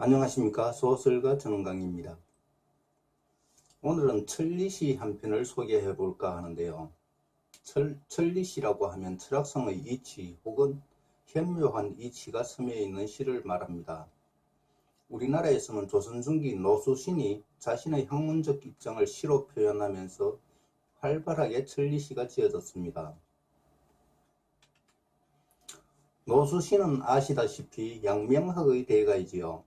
안녕하십니까. 소설가 전은강입니다. 오늘은 천리시 한 편을 소개해 볼까 하는데요. 천리시라고 하면 철학성의 이치 혹은 현묘한 이치가 스며 있는 시를 말합니다. 우리나라에서는 조선 중기 노수신이 자신의 학문적 입장을 시로 표현하면서 활발하게 천리시가 지어졌습니다. 노수신은 아시다시피 양명학의 대가이지요.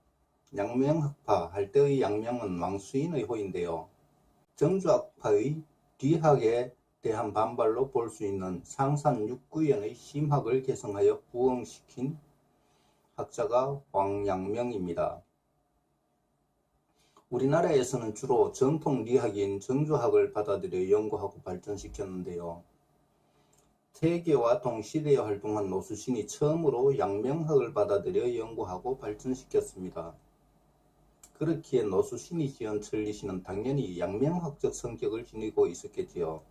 양명학파 할 때의 양명은 왕수인의 호인데요. 정주학파의 뒤학에 대한 반발로 볼 수 있는 상산육구연의 심학을 개성하여 부흥시킨 학자가 왕양명입니다. 우리나라에서는 주로 전통 리학인 정주학을 받아들여 연구하고 발전시켰는데요. 태계와 동시대에 활동한 노수신이 처음으로 양명학을 받아들여 연구하고 발전시켰습니다. 그렇기에 노수신이 지은 천리시는 당연히 양명학적 성격을 지니고 있었겠지요.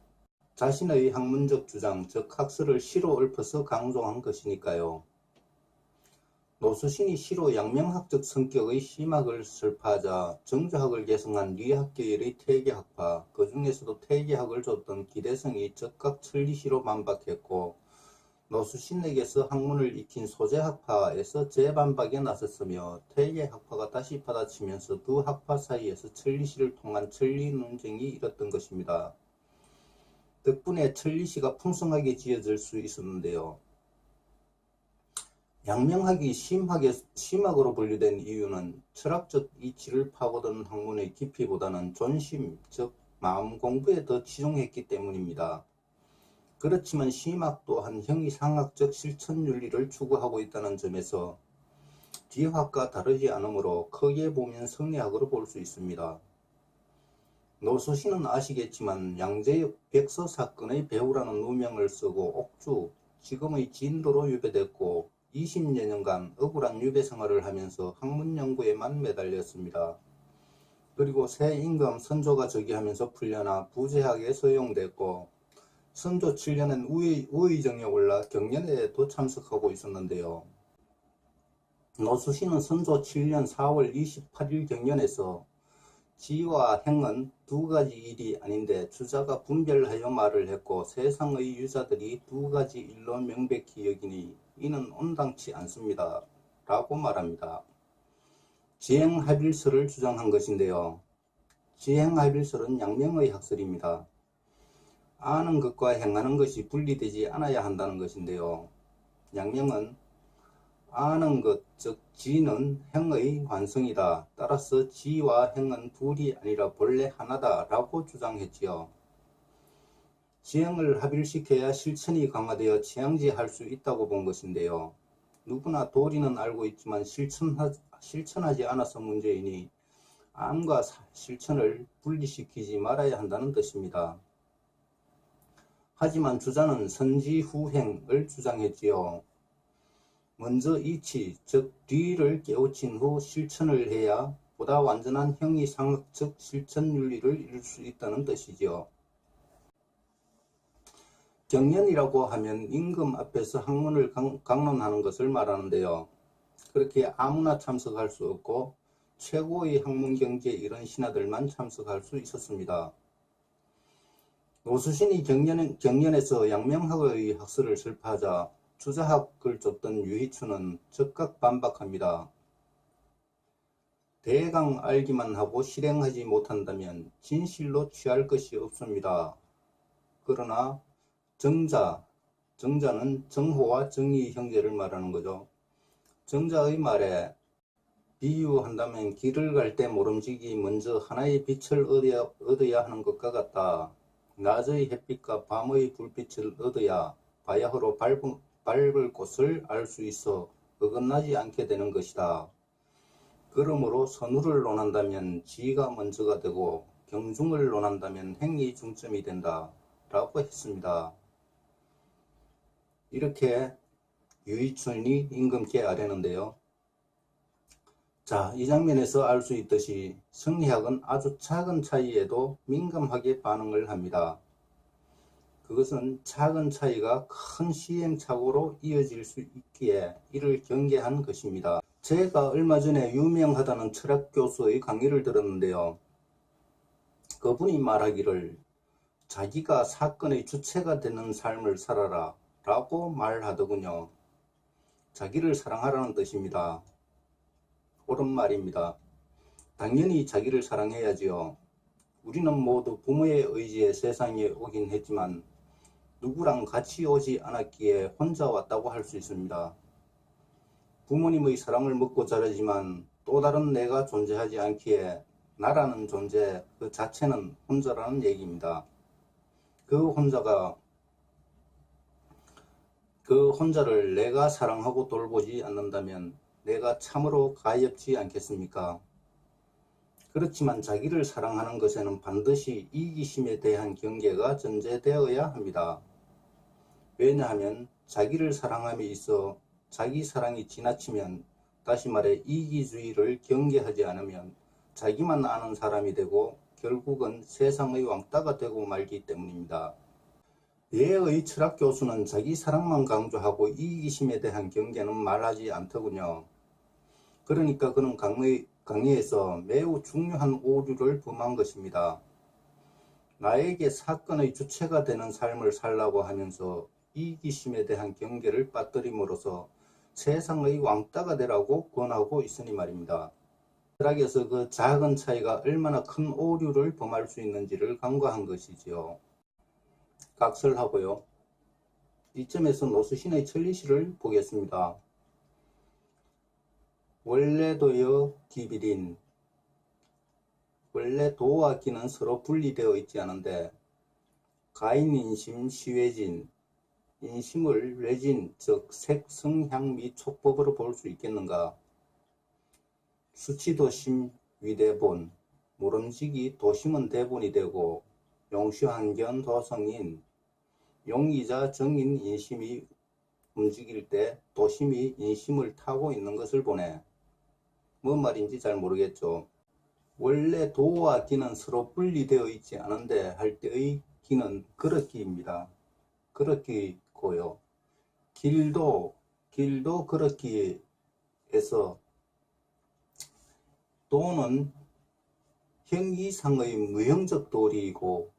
자신의 학문적 주장, 즉 학설을 시로 읊어서 강조한 것이니까요. 노수신이 시로 양명학적 성격의 심학을 설파하자 정주학을 개성한 리학계열의 태계학파, 그 중에서도 태계학을 줬던 기대성이 즉각 천리시로 반박했고, 노수신에게서 학문을 익힌 소재학파에서 재반박에 나섰으며 태계학파가 다시 받아치면서 두 학파 사이에서 천리시를 통한 천리 논쟁이 일었던 것입니다. 덕분에 천리시가 풍성하게 지어질 수 있었는데요. 양명학이 심학으로 분류된 이유는 철학적 이치를 파고드는 학문의 깊이보다는 존심, 즉 마음 공부에 더 치중했기 때문입니다. 그렇지만 심학 또한 형이상학적 실천윤리를 추구하고 있다는 점에서 뒤학과 다르지 않으므로 크게 보면 성리학으로 볼 수 있습니다. 노수신은 아시겠지만 양재역 백서 사건의 배우라는 누명을 쓰고 옥주, 지금의 진도로 유배됐고 20여 년간 억울한 유배 생활을 하면서 학문 연구에만 매달렸습니다. 그리고 새 임금 선조가 즉위하면서 풀려나 부재학에 서용됐고 선조 7년엔 우의정에 올라 경연에도 참석하고 있었는데요. 노수신은 선조 7년 4월 28일 경연에서 지와 행은 두 가지 일이 아닌데 주자가 분별하여 말을 했고 세상의 유자들이 두 가지 일로 명백히 여기니 이는 온당치 않습니다. 라고 말합니다. 지행합일설을 주장한 것인데요. 지행합일설은 양명의 학설입니다. 아는 것과 행하는 것이 분리되지 않아야 한다는 것인데요. 양명은 아는 것, 즉 지는 행의 완성이다. 따라서 지와 행은 둘이 아니라 본래 하나다 라고 주장했지요. 지행을 합일시켜야 실천이 강화되어 지향지할 수 있다고 본 것인데요. 누구나 도리는 알고 있지만 실천하지 않아서 문제이니 암과 실천을 분리시키지 말아야 한다는 뜻입니다. 하지만 주자는 선지후행을 주장했지요. 먼저 이치, 즉 뒤를 깨우친 후 실천을 해야 보다 완전한 형이상학적 실천윤리를 이룰 수 있다는 뜻이지요. 경연이라고 하면 임금 앞에서 학문을 강론하는 것을 말하는데요. 그렇게 아무나 참석할 수 없고 최고의 학문 경지에 이른 신하들만 참석할 수 있었습니다. 노수신이 경연에서 양명학의 학설을 설파하자 주자학을 줬던 유희춘은 즉각 반박합니다. 대강 알기만 하고 실행하지 못한다면 진실로 취할 것이 없습니다. 그러나 정자는 정호와 정의 형제를 말하는 거죠. 정자의 말에 비유한다면 길을 갈 때 모름지기 먼저 하나의 빛을 얻어야 하는 것과 같다. 낮의 햇빛과 밤의 불빛을 얻어야 바야흐로 밟을 곳을 알 수 있어 어긋나지 않게 되는 것이다. 그러므로 선우를 논한다면 지가 먼저가 되고 경중을 논한다면 행이 중점이 된다. 라고 했습니다. 이렇게 유희춘이 임금께 아뢰는데요. 자, 이 장면에서 알 수 있듯이 성리학은 아주 작은 차이에도 민감하게 반응을 합니다. 그것은 작은 차이가 큰 시행착오로 이어질 수 있기에 이를 경계한 것입니다. 제가 얼마 전에 유명하다는 철학 교수의 강의를 들었는데요. 그분이 말하기를 자기가 사건의 주체가 되는 삶을 살아라 라고 말하더군요. 자기를 사랑하라는 뜻입니다. 옳은 말입니다. 당연히 자기를 사랑해야지요. 우리는 모두 부모의 의지에 세상에 오긴 했지만 누구랑 같이 오지 않았기에 혼자 왔다고 할 수 있습니다. 부모님의 사랑을 먹고 자라지만 또 다른 내가 존재하지 않기에 나라는 존재 그 자체는 혼자라는 얘기입니다. 그 혼자를 내가 사랑하고 돌보지 않는다면 내가 참으로 가엾지 않겠습니까? 그렇지만 자기를 사랑하는 것에는 반드시 이기심에 대한 경계가 전제되어야 합니다. 왜냐하면 자기를 사랑함에 있어 자기 사랑이 지나치면, 다시 말해 이기주의를 경계하지 않으면 자기만 아는 사람이 되고 결국은 세상의 왕따가 되고 말기 때문입니다. 예의 철학 교수는 자기 사랑만 강조하고 이기심에 대한 경계는 말하지 않더군요. 그러니까 그는 강의에서 매우 중요한 오류를 범한 것입니다. 나에게 사건의 주체가 되는 삶을 살라고 하면서 이기심에 대한 경계를 빠뜨림으로써 세상의 왕따가 되라고 권하고 있으니 말입니다. 철학에서 그 작은 차이가 얼마나 큰 오류를 범할 수 있는지를 간과한 것이지요. 각설하고요. 이점에서 노수신의 천리시를 보겠습니다. 원래도여 기비린. 원래 도와 기는 서로 분리되어 있지 않은데 가인인심 시외진, 인심을 외진 즉 색, 성, 향 및 촉법으로 볼 수 있겠는가? 수치도심 위대본, 모름지기 도심은 대본이 되고 용시환견 도성인, 용의자 정인 인심이 움직일 때 도심이 인심을 타고 있는 것을 보네. 뭔 말인지 잘 모르겠죠. 원래 도와 기는 서로 분리되어 있지 않은데 할 때의 기는 그릇기입니다. 그릇기고요. 길도 그릇기에서 도는 형이상의 무형적 도리이고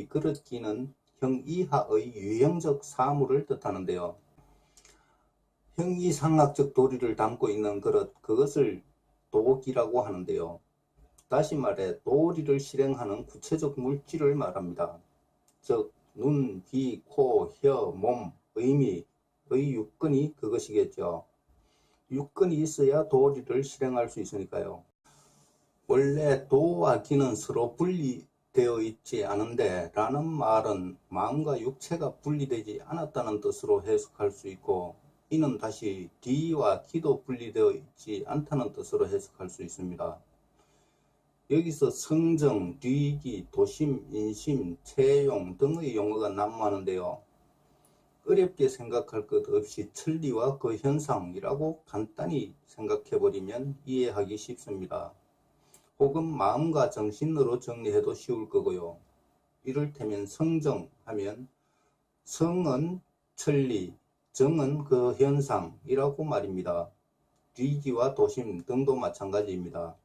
그릇기는 형이하의 유형적 사물을 뜻하는데요. 형이상학적 도리를 담고 있는 그릇, 그것을 도기라고 하는데요. 다시 말해 도리를 실행하는 구체적 물질을 말합니다. 즉 눈, 귀, 코, 혀, 몸, 의미의 육근이 그것이겠죠. 육근이 있어야 도리를 실행할 수 있으니까요. 원래 도와 기는 서로 분리되어 있지 않은데 라는 말은 마음과 육체가 분리되지 않았다는 뜻으로 해석할 수 있고, 이는 다시 기와 기도 분리되어 있지 않다는 뜻으로 해석할 수 있습니다. 여기서 성정, 뒤기, 도심, 인심, 채용 등의 용어가 난무하는데요. 어렵게 생각할 것 없이 천리와 그 현상이라고 간단히 생각해버리면 이해하기 쉽습니다. 혹은 마음과 정신으로 정리해도 쉬울 거고요. 이를테면 성정 하면 성은 천리, 정은 그 현상이라고 말입니다. 뒤기와 도심 등도 마찬가지입니다.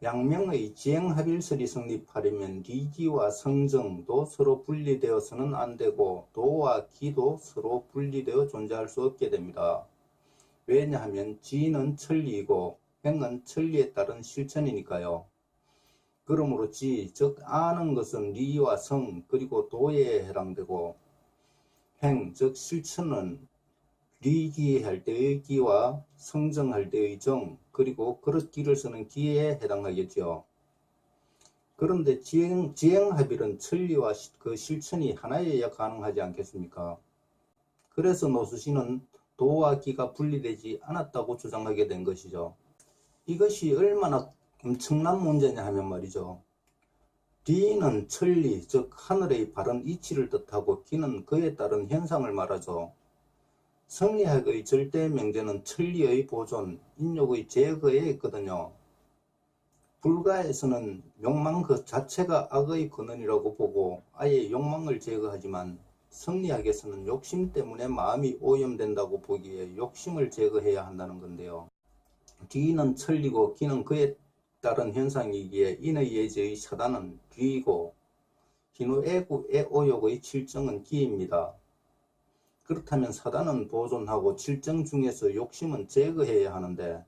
양명의 지행합일설이 성립하려면 리기와 성정도 서로 분리되어서는 안 되고 도와 기도 서로 분리되어 존재할 수 없게 됩니다. 왜냐하면 지는 천리이고 행은 천리에 따른 실천이니까요. 그러므로 지, 즉 아는 것은 리와 성 그리고 도에 해당되고, 행, 즉 실천은 리기할 때의 기와 성정할 때의 정, 그리고 그릇기를 쓰는 기에 해당하겠죠. 그런데 지행합일은 천리와 그 실천이 하나여야 가능하지 않겠습니까? 그래서 노수신은 도와 기가 분리되지 않았다고 주장하게 된 것이죠. 이것이 얼마나 엄청난 문제냐 하면 말이죠. 리는 천리, 즉 하늘의 바른 이치를 뜻하고 기는 그에 따른 현상을 말하죠. 성리학의 절대 명제는 천리의 보존, 인욕의 제거에 있거든요. 불가에서는 욕망 그 자체가 악의 근원이라고 보고 아예 욕망을 제거하지만 성리학에서는 욕심 때문에 마음이 오염된다고 보기에 욕심을 제거해야 한다는 건데요. 뒤는 천리고 기는 그에 따른 현상이기에 인의 예제의 사단은 뒤이고 hin의 애구 애오욕의 칠정은 기입니다. 그렇다면 사단은 보존하고 칠정 중에서 욕심은 제거해야 하는데,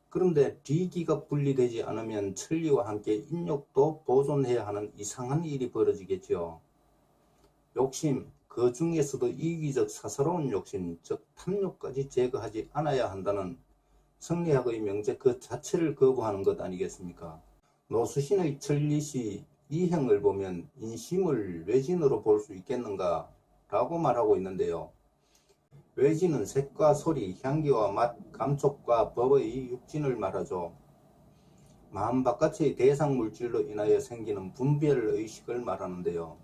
그런데 뒤기가 분리되지 않으면 천리와 함께 인욕도 보존해야 하는 이상한 일이 벌어지겠지요. 욕심, 그 중에서도 이기적 사사로운 욕심, 즉 탐욕까지 제거하지 않아야 한다는 성리학의 명제 그 자체를 거부하는 것 아니겠습니까? 노수신의 천리시 이행을 보면 인심을 외진으로 볼 수 있겠는가 라고 말하고 있는데요. 외진은 색과 소리, 향기와 맛, 감촉과 법의 육진을 말하죠. 마음 바깥의 대상 물질로 인하여 생기는 분별의식을 말하는데요.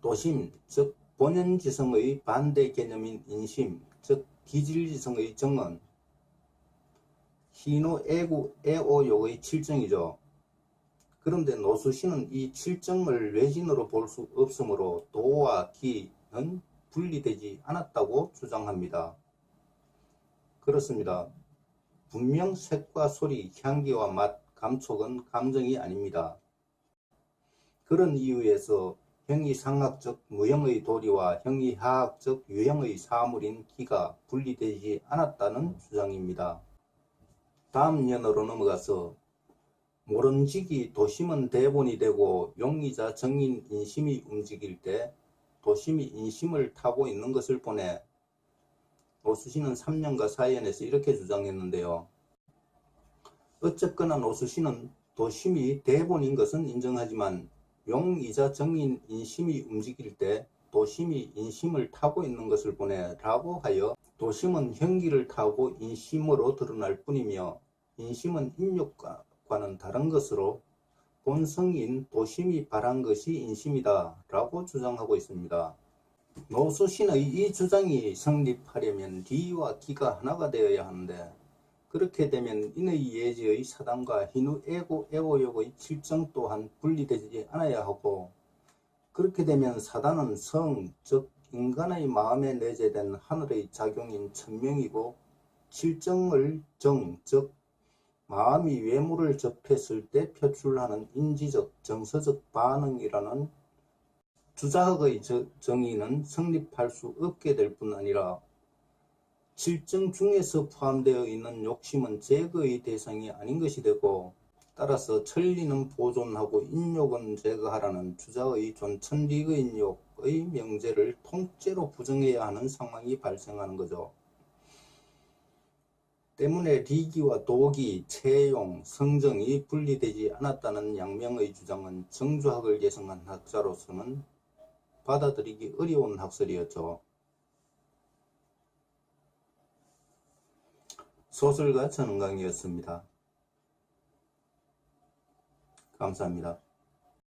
도심, 즉 본연지성의 반대 개념인 인심, 즉 기질지성의 정은 희노 애구 애오욕의 칠정이죠. 그런데 노수신은 이 칠정을 외진으로 볼 수 없으므로 도와 기는 분리되지 않았다고 주장합니다. 그렇습니다. 분명 색과 소리, 향기와 맛, 감촉은 감정이 아닙니다. 그런 이유에서 형이상학적 무형의 도리와 형이하학적 유형의 사물인 기가 분리되지 않았다는 주장입니다. 다음 연어로 넘어가서 모름지기 도심은 대본이 되고 용의자 정인 인심이 움직일 때 도심이 인심을 타고 있는 것을 보내 노수신은 3년과 4연에서 이렇게 주장했는데요. 어쨌거나 노수신은 도심이 대본인 것은 인정하지만 용의자 정인 인심이 움직일 때 도심이 인심을 타고 있는 것을 보내 라고 하여 도심은 형기를 타고 인심으로 드러날 뿐이며 인심은 인욕과는 다른 것으로 본성인 도심이 발한 것이 인심이다 라고 주장하고 있습니다. 노수신의 이 주장이 성립하려면 리와 기가 하나가 되어야 하는데, 그렇게 되면 인의 예제의 사단과 hin의 애고 애오욕의 칠정 또한 분리되지 않아야 하고, 그렇게 되면 사단은 성, 즉 인간의 마음에 내재된 하늘의 작용인 천명이고, 칠정을 정, 즉 마음이 외물을 접했을 때 표출하는 인지적, 정서적 반응이라는 주자학의 정의는 성립할 수 없게 될 뿐 아니라 칠정 중에서 포함되어 있는 욕심은 제거의 대상이 아닌 것이 되고, 따라서 천리는 보존하고 인욕은 제거하라는 주자의 존천리의인욕의 명제를 통째로 부정해야 하는 상황이 발생하는 거죠. 때문에 리기와 도기, 채용, 성정이 분리되지 않았다는 양명의 주장은 정주학을 계승한 학자로서는 받아들이기 어려운 학설이었죠. 소설가 전은강이었습니다. 감사합니다.